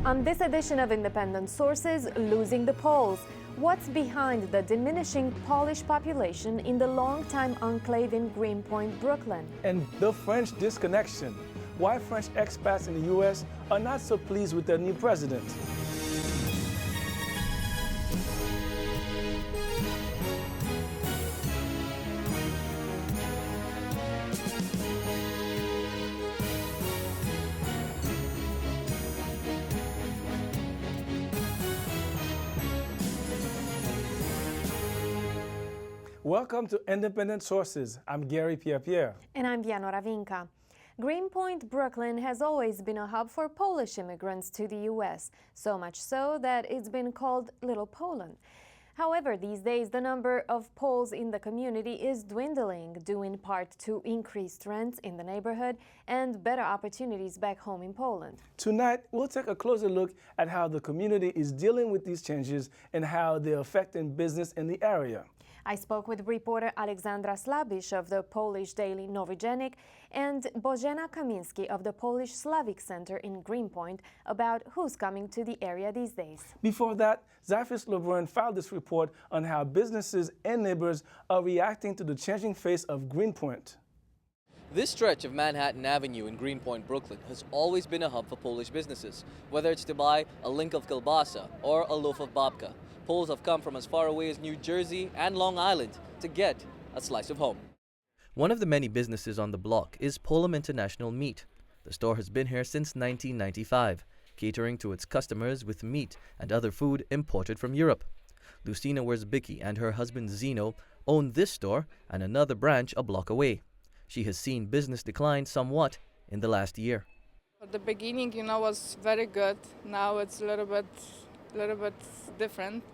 On this edition of Independent Sources, Losing the Poles. What's behind the diminishing Polish population in the long-time enclave in Greenpoint, Brooklyn? And the French disconnection. Why French expats in the U.S. are not so pleased with their new president. Welcome to Independent Sources. I'm Gary Pierre-Pierre. And I'm Viano Ravinka. Greenpoint, Brooklyn has always been a hub for Polish immigrants to the U.S., so much so that it's been called Little Poland. However, these days the number of Poles in the community is dwindling, due in part to increased rents in the neighborhood and better opportunities back home in Poland. Tonight, we'll take a closer look at how the community is dealing with these changes and how they're affecting business in the area. I spoke with reporter Aleksandra Slavic of the Polish daily Nowy Dziennik and Bożena Kamiński of the Polish Slavic Center in Greenpoint about who's coming to the area these days. Before that, Socialist President filed this report on how businesses and neighbors are reacting to the changing face of Greenpoint. This stretch of Manhattan Avenue in Greenpoint, Brooklyn has always been a hub for Polish businesses, whether it's to buy a link of kielbasa or a loaf of babka. Poles have come from as far away as New Jersey and Long Island to get a slice of home. One of the many businesses on the block is Poland International Meat. The store has been here since 1995, catering to its customers with meat and other food imported from Europe. Lucina Wierzbicki and her husband Zino own this store and another branch a block away. She has seen business decline somewhat in the last year. At the beginning, was very good. Now it's a little bit different.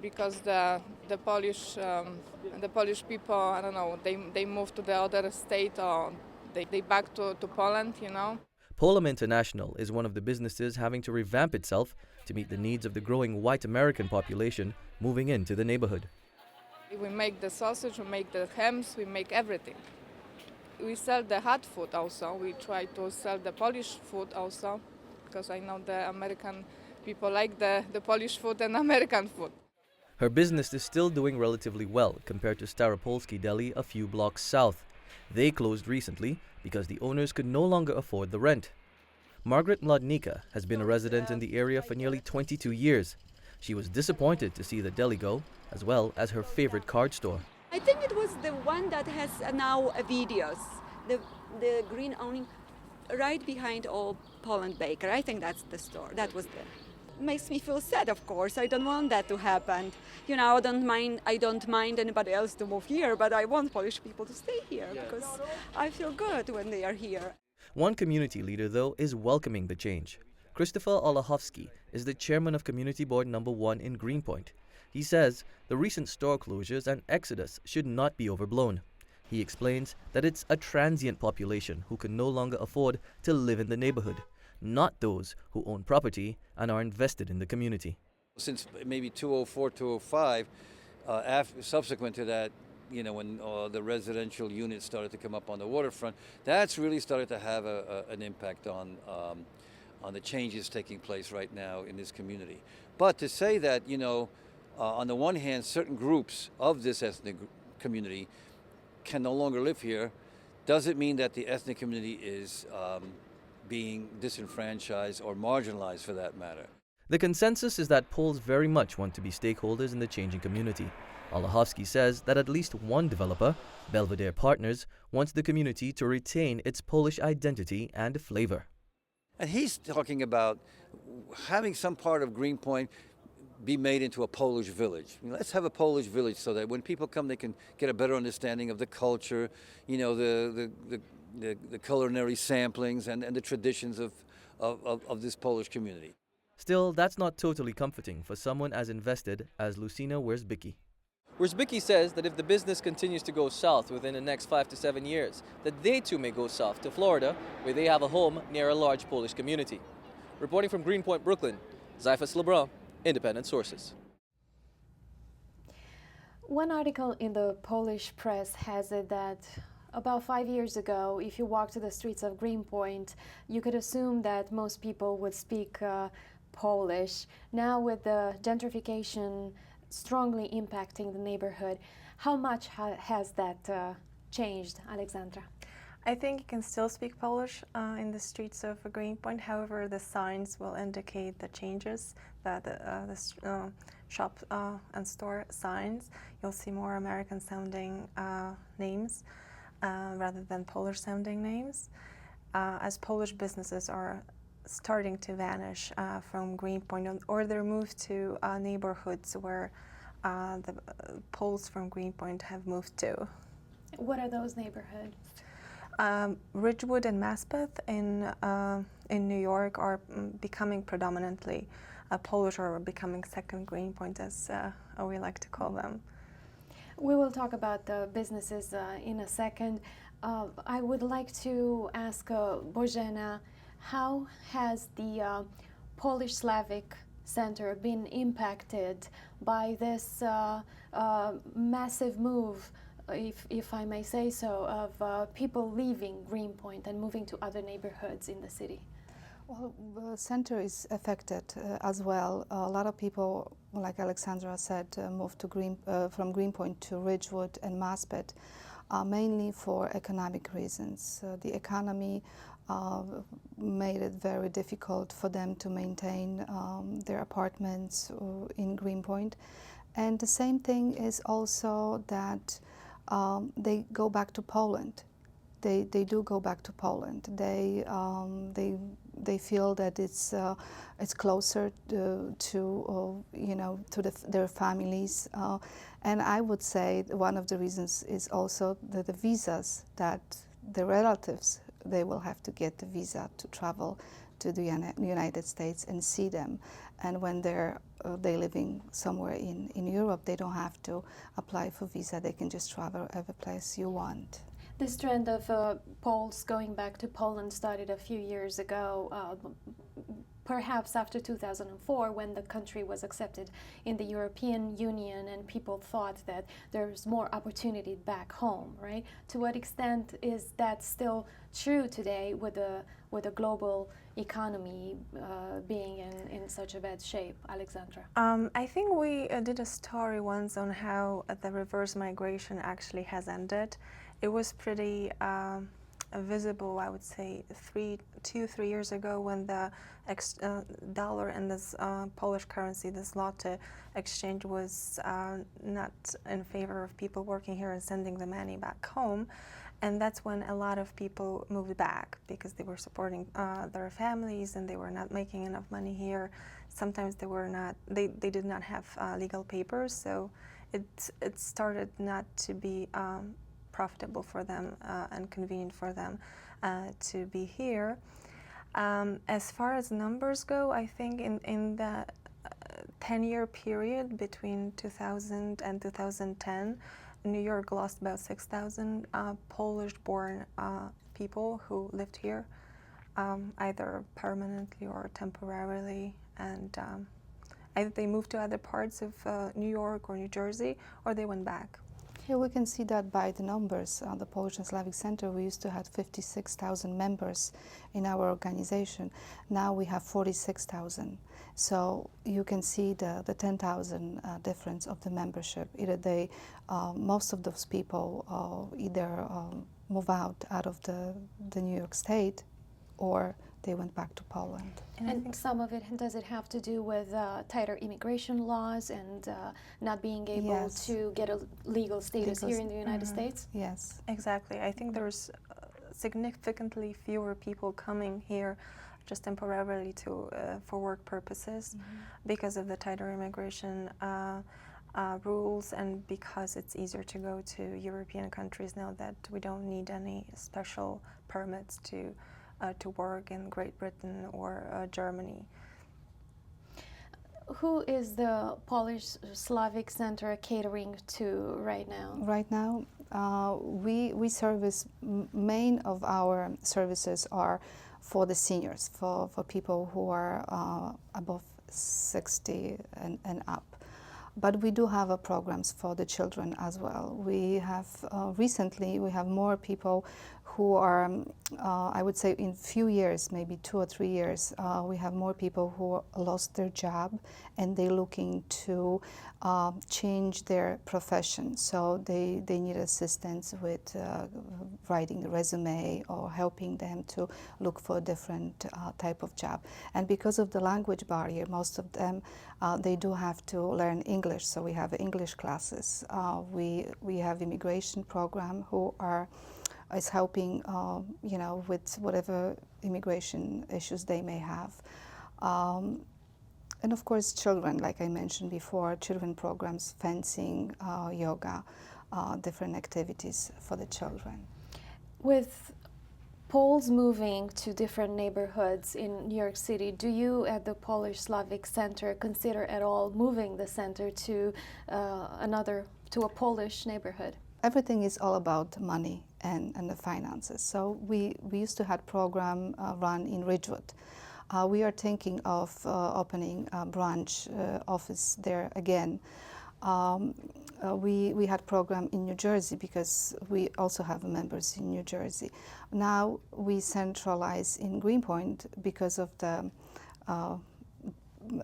Because the Polish people, I don't know, they moved to the other state or they back to Poland, Poland International is one of the businesses having to revamp itself to meet the needs of the growing white American population moving into the neighborhood. We make the sausage, we make the hams, we make everything. We sell the hot food also. We try to sell the Polish food also, because I know the American people like the Polish food and American food. Her business is still doing relatively well compared to Staropolski Deli a few blocks south. They closed recently because the owners could no longer afford the rent. Margaret Mlodnika has been a resident in the area for nearly 22 years. She was disappointed to see the deli go, as well as her favorite card store. I think it was the one that has now videos, the green awning right behind Old Poland Baker. I think that's the store. That was the. Makes me feel sad, of course. I don't want that to happen. I don't mind anybody else to move here, but I want Polish people to stay here because I feel good when they are here. One community leader, though, is welcoming the change. Christopher Olachowski is the chairman of Community Board Number 1 in Greenpoint. He says the recent store closures and exodus should not be overblown. He explains that it's a transient population who can no longer afford to live in the neighborhood, not those who own property and are invested in the community. Since maybe 2004, 2005, subsequent to that, when the residential units started to come up on the waterfront, that's really started to have an impact on the changes taking place right now in this community. But to say that, on the one hand, certain groups of this ethnic community can no longer live here, doesn't mean that the ethnic community is being disenfranchised or marginalized for that matter. The consensus is that Poles very much want to be stakeholders in the changing community. Olachowski says that at least one developer, Belvedere Partners, wants the community to retain its Polish identity and flavor. And he's talking about having some part of Greenpoint be made into a Polish village. Let's have a Polish village so that when people come, they can get a better understanding of the culture, the culinary samplings and the traditions of this Polish community. Still, that's not totally comforting for someone as invested as Lucina Wierzbicki. Wierzbicki says that if the business continues to go south within the next 5 to 7 years, that they too may go south to Florida, where they have a home near a large Polish community. Reporting from Greenpoint, Brooklyn, Zyfas Lebrun, Independent Sources. One article in the Polish press has it that About 5 years ago, if you walked to the streets of Greenpoint, you could assume that most people would speak Polish. Now, with the gentrification strongly impacting the neighborhood, how much has that changed, Alexandra? I think you can still speak Polish in the streets of Greenpoint. However, the signs will indicate the changes, the shop and store signs. You'll see more American-sounding names rather than Polish-sounding names, as Polish businesses are starting to vanish from Greenpoint, or they're moved to neighborhoods where the Poles from Greenpoint have moved to. What are those neighborhoods? Ridgewood and Maspeth in New York are becoming predominantly Polish, or becoming second Greenpoint, as we like to call them. We will talk about the businesses in a second. I would like to ask Bożena, how has the Polish Slavic Center been impacted by this massive move, if I may say so, of people leaving Greenpoint and moving to other neighborhoods in the city? Well, the center is affected as well. A lot of people, like Alexandra said, moved to from Greenpoint to Ridgewood and Maspeth, mainly for economic reasons. The economy made it very difficult for them to maintain their apartments in Greenpoint. And the same thing is also that they go back to Poland. They do go back to Poland. They feel that it's closer to their families, and I would say one of the reasons is also that the visas that the relatives, they will have to get the visa to travel to the United States and see them, and when they're living somewhere in Europe, they don't have to apply for visa. They can just travel every place you want. This trend of Poles going back to Poland started a few years ago, perhaps after 2004, when the country was accepted in the European Union and people thought that there's more opportunity back home, right? To what extent is that still true today with the global economy being in such a bad shape, Alexandra? I think we did a story once on how the reverse migration actually has ended. It was pretty visible, I would say, 2-3 years ago, when the dollar and this Polish currency, the zloty exchange, was not in favor of people working here and sending the money back home. And that's when a lot of people moved back, because they were supporting their families and they were not making enough money here. Sometimes they did not have legal papers, so it started not to be profitable for them and convenient for them to be here. As far as numbers go, I think in the 10-year period between 2000 and 2010, New York lost about 6,000 Polish-born people who lived here, either permanently or temporarily, and either they moved to other parts of New York or New Jersey, or they went back. Here we can see that by the numbers. The Polish and Slavic Center, we used to have 56,000 members in our organization. Now we have 46,000. So you can see the 10,000 difference of the membership. Either most of those people either move out of the New York State, or they went back to Poland. And some of it, does it have to do with tighter immigration laws and not being able to get a legal status here in the United States? Yes. Exactly. I think there's significantly fewer people coming here just temporarily for work purposes because of the tighter immigration rules, and because it's easier to go to European countries now that we don't need any special permits to work in Great Britain or Germany. Who is the Polish Slavic Center catering to right now? Right now, we service, main of our services are for the seniors, for people who are above 60 and up. But we do have programs for the children as well. We have recently we have more people who are, I would say, in few years, maybe 2 or 3 years, we have more people who lost their job and they're looking to change their profession. So they need assistance with writing the resume or helping them to look for a different type of job. And because of the language barrier, most of them, they do have to learn English. So we have English classes. We have immigration program who is helping, you know, with whatever immigration issues they may have. And of course, children, like I mentioned before, children programs, fencing, yoga, different activities for the children. With Poles moving to different neighborhoods in New York City, do you at the Polish Slavic Center consider at all moving the center to to a Polish neighborhood? Everything is all about money and the finances. So we used to have program run in Ridgewood. We are thinking of opening a branch office there again. We had program in New Jersey because we also have members in New Jersey. Now we centralize in Greenpoint because of the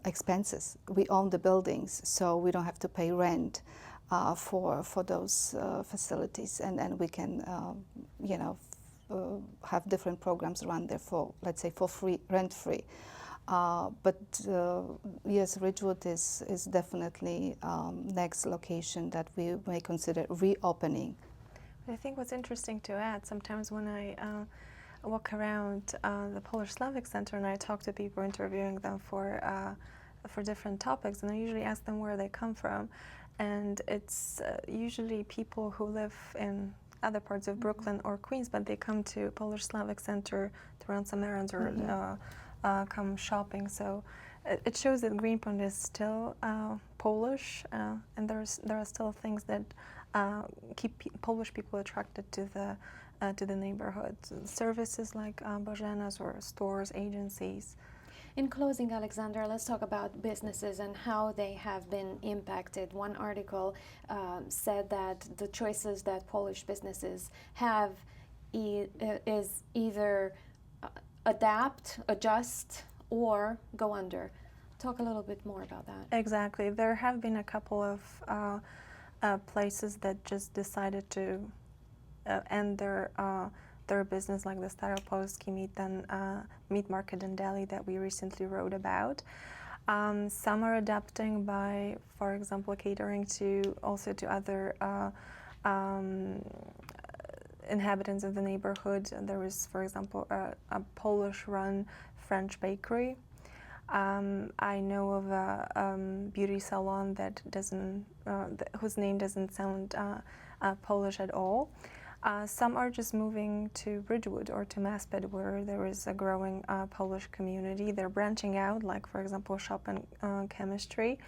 expenses. We own the buildings, so we don't have to pay rent for those facilities, and we can, you know, have different programs run there for, let's say, for free, rent-free. But yes, Ridgewood is definitely next location that we may consider reopening. I think what's interesting to add, sometimes when I walk around the Polish Slavic Center and I talk to people interviewing them for different topics, and I usually ask them where they come from. And it's usually people who live in other parts of Brooklyn or Queens, but they come to Polish Slavic Center to run some errands or come shopping. So it shows that Greenpoint is still Polish, and there are still things that keep Polish people attracted to the neighborhood. Services like Bożena's or stores, agencies. In closing, Alexandra, let's talk about businesses and how they have been impacted. One article said that the choices that Polish businesses have is either adapt, adjust, or go under. Talk a little bit more about that. Exactly. There have been a couple of places that just decided to end their business, like the Staropolski meat market in Delhi that we recently wrote about. Some are adapting by, for example, catering also to other inhabitants of the neighborhood. There is, for example, a Polish-run French bakery. I know of a beauty salon that whose name doesn't sound Polish at all. Some are just moving to Ridgewood or to Maspeth, where there is a growing Polish community. They're branching out, like, for example, shop and chemistry,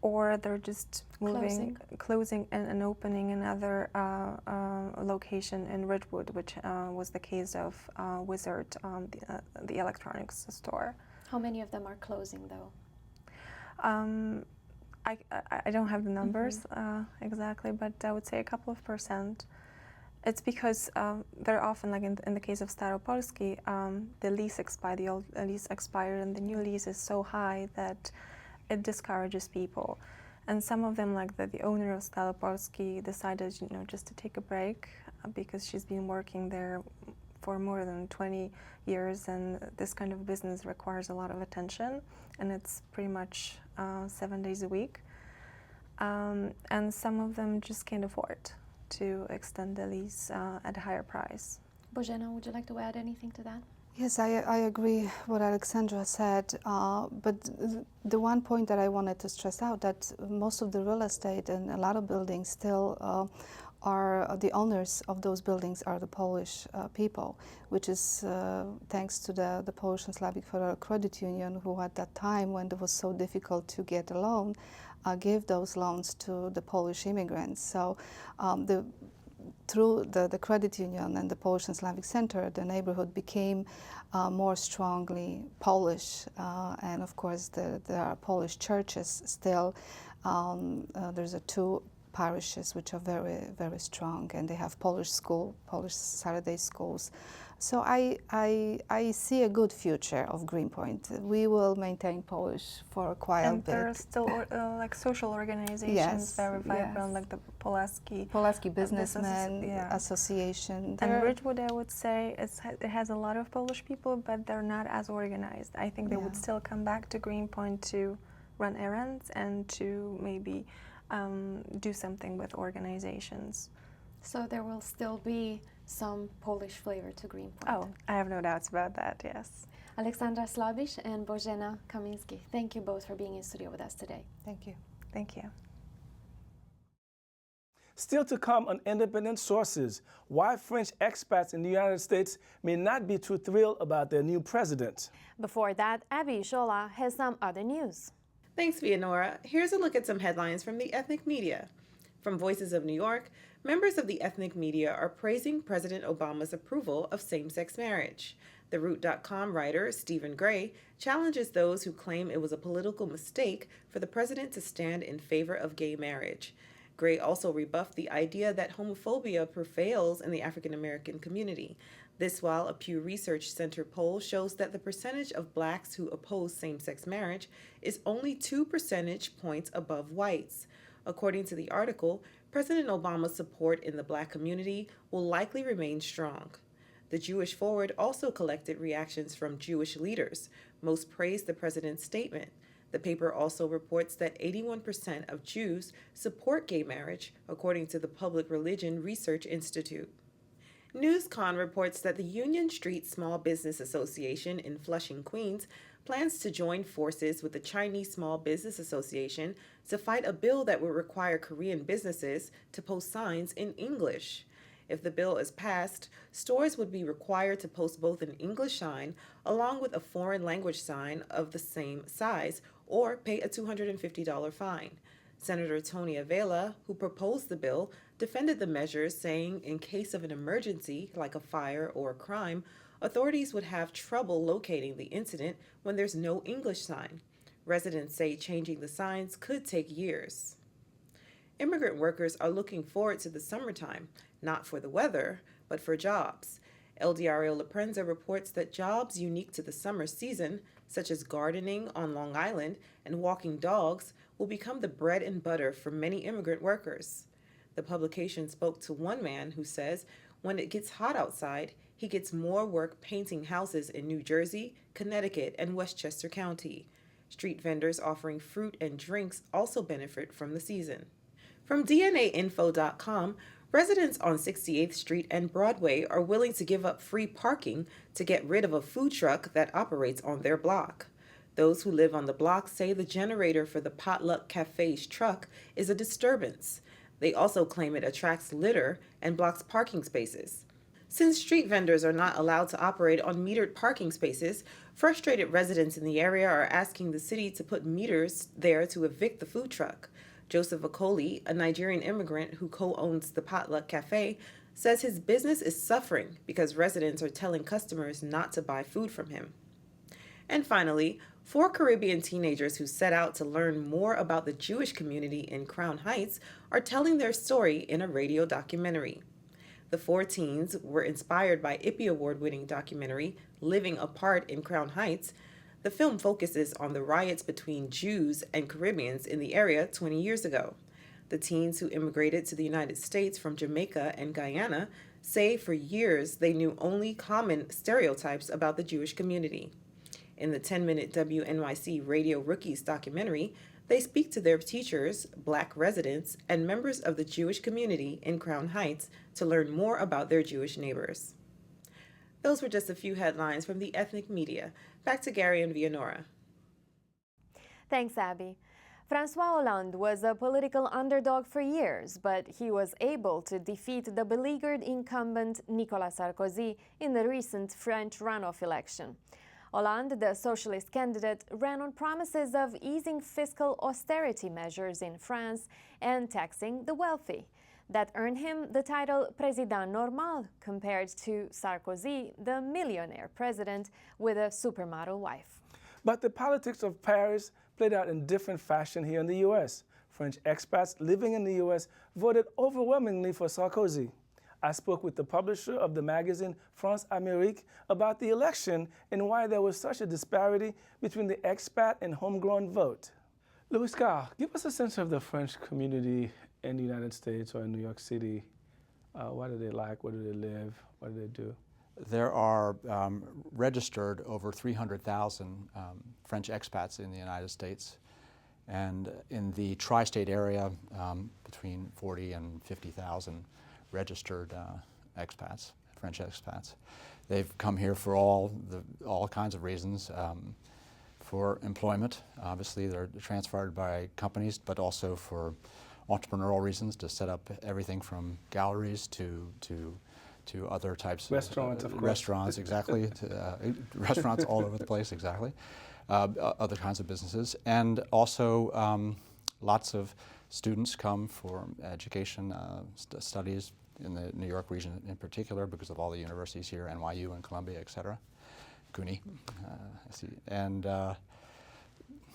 or they're just moving, closing and opening another location in Ridgewood, which was the case of Wizard, the electronics store. How many of them are closing, though? I don't have the numbers exactly, but I would say a couple of %. It's because they're often, like in the case of Staropolski, the lease expired, the old lease expired, and the new lease is so high that it discourages people. And some of them, like the owner of Staropolski, decided, just to take a break because she's been working there for more than 20 years, and this kind of business requires a lot of attention, and it's pretty much 7 days a week. And some of them just can't afford to extend the lease at a higher price. Bożena, would you like to add anything to that? Yes, I agree what Alexandra said, but the one point that I wanted to stress out, that most of the real estate and a lot of buildings still are the owners of those buildings are the Polish people, which is thanks to the Polish and Slavic Federal Credit Union, who at that time, when it was so difficult to get a loan, gave those loans to the Polish immigrants. So the through the credit union and the Polish and Slavic Center, the neighborhood became more strongly Polish. And of course, there are Polish churches still. There's two parishes which are very, very strong, and they have Polish Saturday schools. So I see a good future of Greenpoint. We will maintain Polish for quite a bit. And there are still like social organizations very vibrant, like the Pulaski Businessmen Association. And Ridgewood, I would say, it has a lot of Polish people, but they're not as organized. I think they would still come back to Greenpoint to run errands and to maybe do something with organizations. So there will still be some Polish flavor to Greenpoint. Oh, I have no doubts about that, yes. Aleksandra Slavic and Bożena Kamiński, thank you both for being in studio with us today. Thank you. Thank you. Still to come on Independent Sources, why French expats in the United States may not be too thrilled about their new president. Before that, Abby Shola has some other news. Thanks, Vianora. Here's a look at some headlines from the ethnic media. From Voices of New York, members of the ethnic media are praising President Obama's approval of same-sex marriage. The Root.com writer, Stephen Gray, challenges those who claim it was a political mistake for the president to stand in favor of gay marriage. Gray also rebuffed the idea that homophobia prevails in the African American community. This while a Pew Research Center poll shows that the percentage of blacks who oppose same-sex marriage is only 2 percentage points above whites. According to the article, President Obama's support in the black community will likely remain strong. The Jewish Forward also collected reactions from Jewish leaders. Most praised the president's statement. The paper also reports that 81% of Jews support gay marriage, according to the Public Religion Research Institute. NewsCon reports that the Union Street Small Business Association in Flushing, Queens, plans to join forces with the Chinese Small Business Association to fight a bill that would require Korean businesses to post signs in English. If the bill is passed, stores would be required to post both an English sign along with a foreign language sign of the same size or pay a $250 fine. Senator Tony Avila, who proposed the bill, defended the measures, saying in case of an emergency, like a fire or a crime, authorities would have trouble locating the incident when there's no English sign. Residents say changing the signs could take years. Immigrant workers are looking forward to the summertime, not for the weather, but for jobs. El Diario La Prensa reports that jobs unique to the summer season, such as gardening on Long Island and walking dogs, will become the bread and butter for many immigrant workers. The publication spoke to one man who says when it gets hot outside, he gets more work painting houses in New Jersey, Connecticut, and Westchester County. Street vendors offering fruit and drinks also benefit from the season. From DNAinfo.com, residents on 68th Street and Broadway are willing to give up free parking to get rid of a food truck that operates on their block. Those who live on the block say the generator for the Potluck Cafe's truck is a disturbance. They also claim it attracts litter and blocks parking spaces. Since street vendors are not allowed to operate on metered parking spaces, frustrated residents in the area are asking the city to put meters there to evict the food truck. Joseph Okoli, a Nigerian immigrant who co-owns the Potluck Cafe, says his business is suffering because residents are telling customers not to buy food from him. And finally, 4 Caribbean teenagers who set out to learn more about the Jewish community in Crown Heights are telling their story in a radio documentary. The 4 teens were inspired by Ippy Award-winning documentary Living Apart in Crown Heights. The film focuses on the riots between Jews and Caribbeans in the area 20 years ago. The teens who immigrated to the United States from Jamaica and Guyana say for years they knew only common stereotypes about the Jewish community. In the 10-minute WNYC Radio Rookies documentary, they speak to their teachers, Black residents, and members of the Jewish community in Crown Heights to learn more about their Jewish neighbors. Those were just a few headlines from the ethnic media. Back to Gary and Vianora. Thanks, Abby. François Hollande was a political underdog for years, but he was able to defeat the beleaguered incumbent Nicolas Sarkozy in the recent French runoff election. Oland, the socialist candidate, ran on promises of easing fiscal austerity measures in France and taxing the wealthy. That earned him the title Président Normal, compared to Sarkozy, the millionaire president with a supermodel wife. But the politics of Paris played out in different fashion here in the U.S. French expats living in the U.S. voted overwhelmingly for Sarkozy. I spoke with the publisher of the magazine France Amérique about the election and why there was such a disparity between the expat and homegrown vote. Louis Carr, give us a sense of the French community in the United States or in New York City. What do they like? Where do they live? What do they do? There are registered over 300,000 French expats in the United States, and in the tri-state area, between 40 and 50,000 registered expats, French expats. They've come here for all kinds of reasons. For employment, obviously they're transferred by companies, but also for entrepreneurial reasons, to set up everything from galleries to other types restaurants, of restaurants, exactly, restaurants all over the place, exactly. Other kinds of businesses, and also lots of students come for education studies in the New York region in particular, because of all the universities here, NYU and Columbia, et cetera, CUNY, and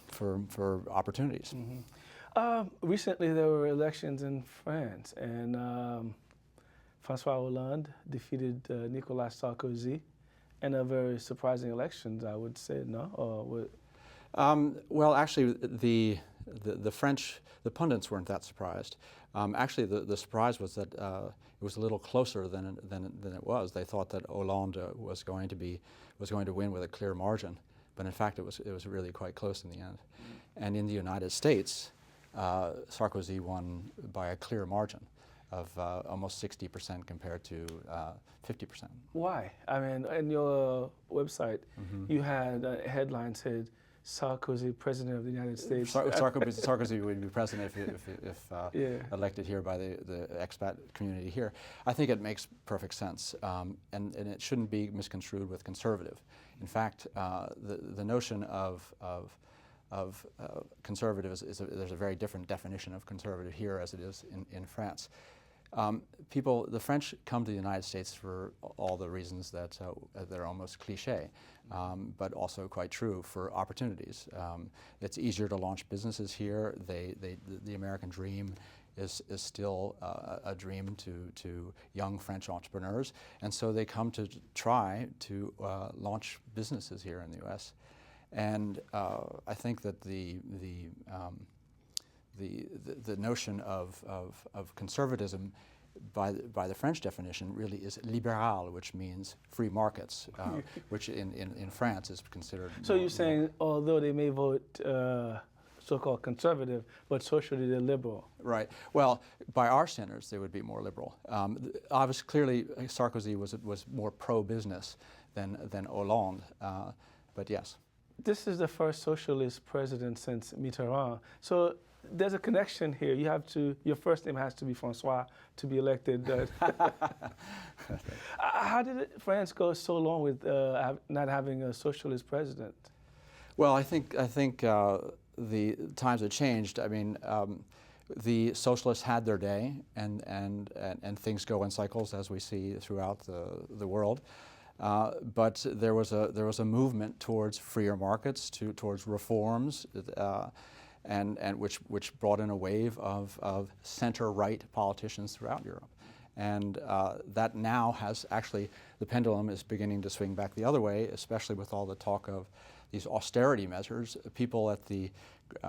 for opportunities. Mm-hmm. Recently there were elections in France, and François Hollande defeated Nicolas Sarkozy in a very surprising election, I would say, no? Or well, actually, the French, the pundits weren't that surprised. Actually, the surprise was that it was a little closer than it was. They thought that Oland was going to win with a clear margin, but in fact, it was really quite close in the end. And in the United States, Sarkozy won by a clear margin of almost 60% compared to 50%. Why? I mean, in your website, you had a headline said, Sarkozy, President of the United States. Sarkozy would be president if elected here by the expat community here. I think it makes perfect sense, and it shouldn't be misconstrued with conservative. In fact, the notion of conservative there's a very different definition of conservative here as it is in France. The French come to the United States for all the reasons that are almost cliche, but also quite true, for opportunities. It's easier to launch businesses here. The American dream is still a dream to young French entrepreneurs, and so they come to try to launch businesses here in the U.S. And I think that the notion of conservatism by the French definition really is libéral, which means free markets, which in France is considered. So you're saying, although they may vote so-called conservative, but socially they're liberal? Right. Well, by our standards, they would be more liberal. Obviously, clearly, Sarkozy was more pro-business than Hollande, but yes. This is the first socialist president since Mitterrand. So there's a connection here. Your first name has to be François to be elected. How did France go so long with not having a socialist president? Well, I think the times have changed. I mean, the socialists had their day, and things go in cycles, as we see throughout the world. But there was a movement towards freer markets, towards reforms, and which brought in a wave of center-right politicians throughout Europe. And that now has actually, the pendulum is beginning to swing back the other way, especially with all the talk of these austerity measures. People at the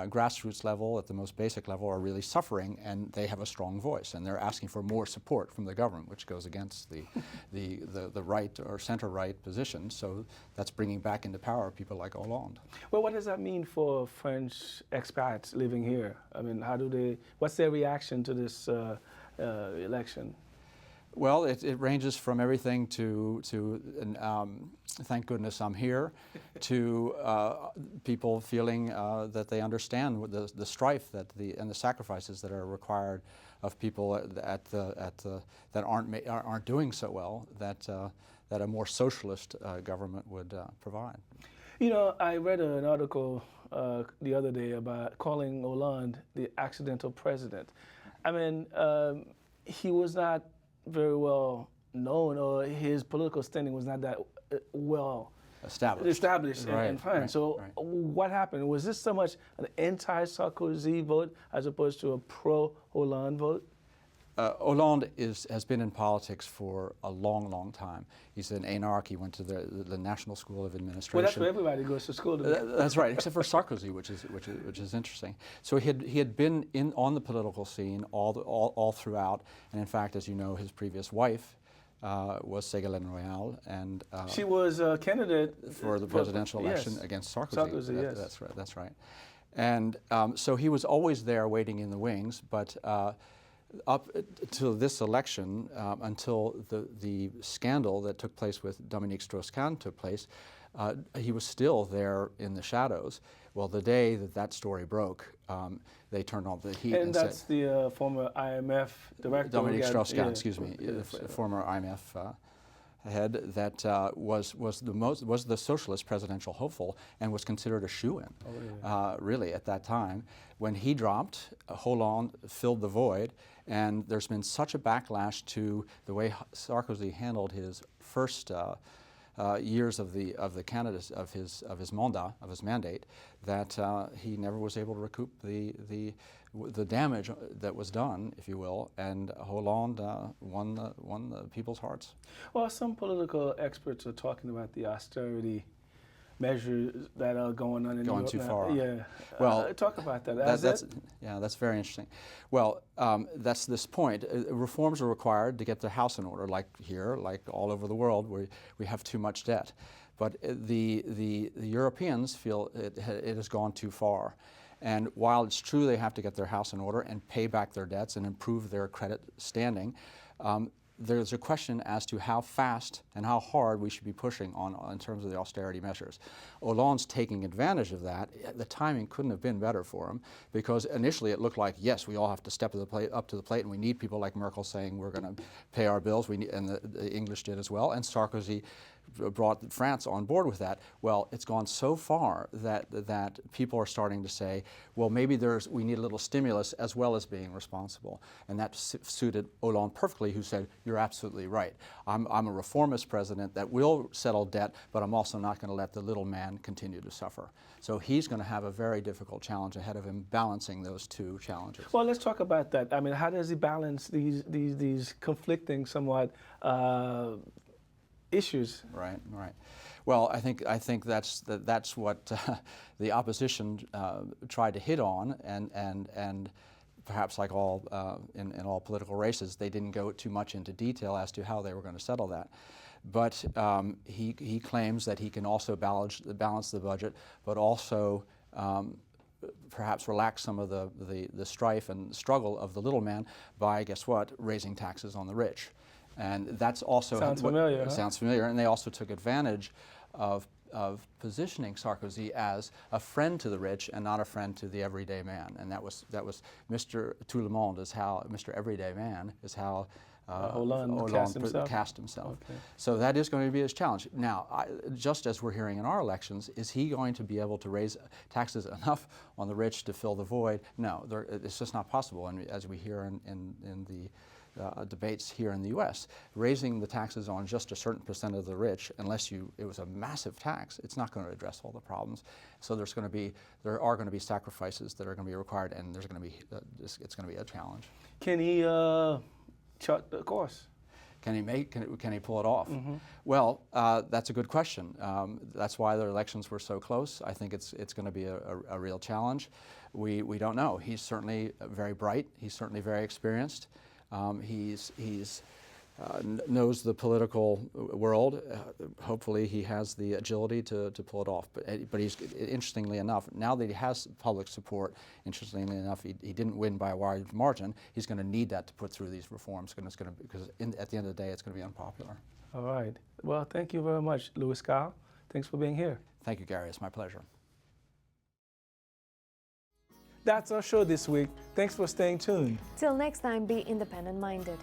grassroots level, at the most basic level, are really suffering, and they have a strong voice, and they're asking for more support from the government, which goes against the right or center-right position. So that's bringing back into power people like Hollande. Well, what does that mean for French expats living here? I mean, what's their reaction to this election? Well, it ranges from everything to thank goodness I'm here, to people feeling that they understand the strife and the sacrifices that are required of people that aren't doing so well, that a more socialist government would provide. You know, I read an article the other day about calling Hollande the accidental president. I mean, he was not very well known, or his political standing was not that well established in France. So what happened? Was this so much an anti-Sarkozy vote as opposed to a pro-Hollande vote? Oland has been in politics for a long, long time. He's an anarch. He went to the National School of Administration. Well, that's where everybody goes to school. That's right, except for Sarkozy, which is interesting. So he had been on the political scene all throughout, and in fact, as you know, his previous wife was Ségolène Royal, and she was a candidate for the presidential election against Sarkozy. Yes. That's right. And so he was always there, waiting in the wings, but. Up to this election, until the scandal that took place with Dominique Strauss-Kahn took place, he was still there in the shadows. Well, the day that story broke, they turned on the heat. And that's the former IMF director. Dominique Strauss-Kahn, excuse me, former IMF head that was the socialist presidential hopeful and was considered a shoo-in, really, at that time. When he dropped, Hollande filled the void, and there's been such a backlash to the way Sarkozy handled his first years of the candidacy of his mandate, that he never was able to recoup the damage that was done, if you will, and Hollande won the people's hearts. Well, some political experts are talking about the austerity measures that are going on in Going Europe too now. far. Yeah. Well, talk about that. That's very interesting. Well, that's this point. Reforms are required to get the house in order, like here, like all over the world, where we have too much debt. But the Europeans feel it has gone too far. And while it's true they have to get their house in order and pay back their debts and improve their credit standing, there's a question as to how fast and how hard we should be pushing in terms of the austerity measures. Hollande's taking advantage of that. The timing couldn't have been better for him, because initially it looked like, yes, we all have to step up to the plate, and we need people like Merkel saying we're going to pay our bills, and the English did as well, and Sarkozy brought France on board with that. Well, it's gone so far that people are starting to say, well, maybe we need a little stimulus as well as being responsible. And that suited Oland perfectly, who said, you're absolutely right. I'm a reformist president that will settle debt, but I'm also not going to let the little man continue to suffer. So he's going to have a very difficult challenge ahead of him, balancing those two challenges. Well, let's talk about that. I mean, how does he balance these conflicting somewhat issues? Right. Well, I think that's what the opposition tried to hit on, and perhaps like all in all political races, they didn't go too much into detail as to how they were going to settle that. But he claims that he can also balance the budget, but also perhaps relax some of the strife and struggle of the little man by, guess what, raising taxes on the rich. And that's also sounds familiar. Sounds familiar, and they also took advantage of positioning Sarkozy as a friend to the rich and not a friend to the everyday man. And that was Mr. Tout le Monde is how Mr. Everyday Man is how Hollande cast himself. Okay. So that is going to be his challenge. Now, just as we're hearing in our elections, is he going to be able to raise taxes enough on the rich to fill the void? No, it's just not possible. And as we hear in the debates here in the U.S., raising the taxes on just a certain percent of the rich, unless it was a massive tax, it's not going to address all the problems. So there are going to be sacrifices that are going to be required, and it's going to be a challenge. Can he chart the course? Can he pull it off? Mm-hmm. Well, that's a good question. That's why the elections were so close. I think it's going to be a real challenge. We don't know. He's certainly very bright. He's certainly very experienced. He's knows the political world. Hopefully, he has the agility to pull it off. But he's, interestingly enough, now that he has public support, interestingly enough, he didn't win by a wide margin. He's going to need that to put through these reforms, because at the end of the day, it's going to be unpopular. All right. Well, thank you very much, Louis Kyle. Thanks for being here. Thank you, Gary. It's my pleasure. That's our show this week. Thanks for staying tuned. Till next time, be independent-minded.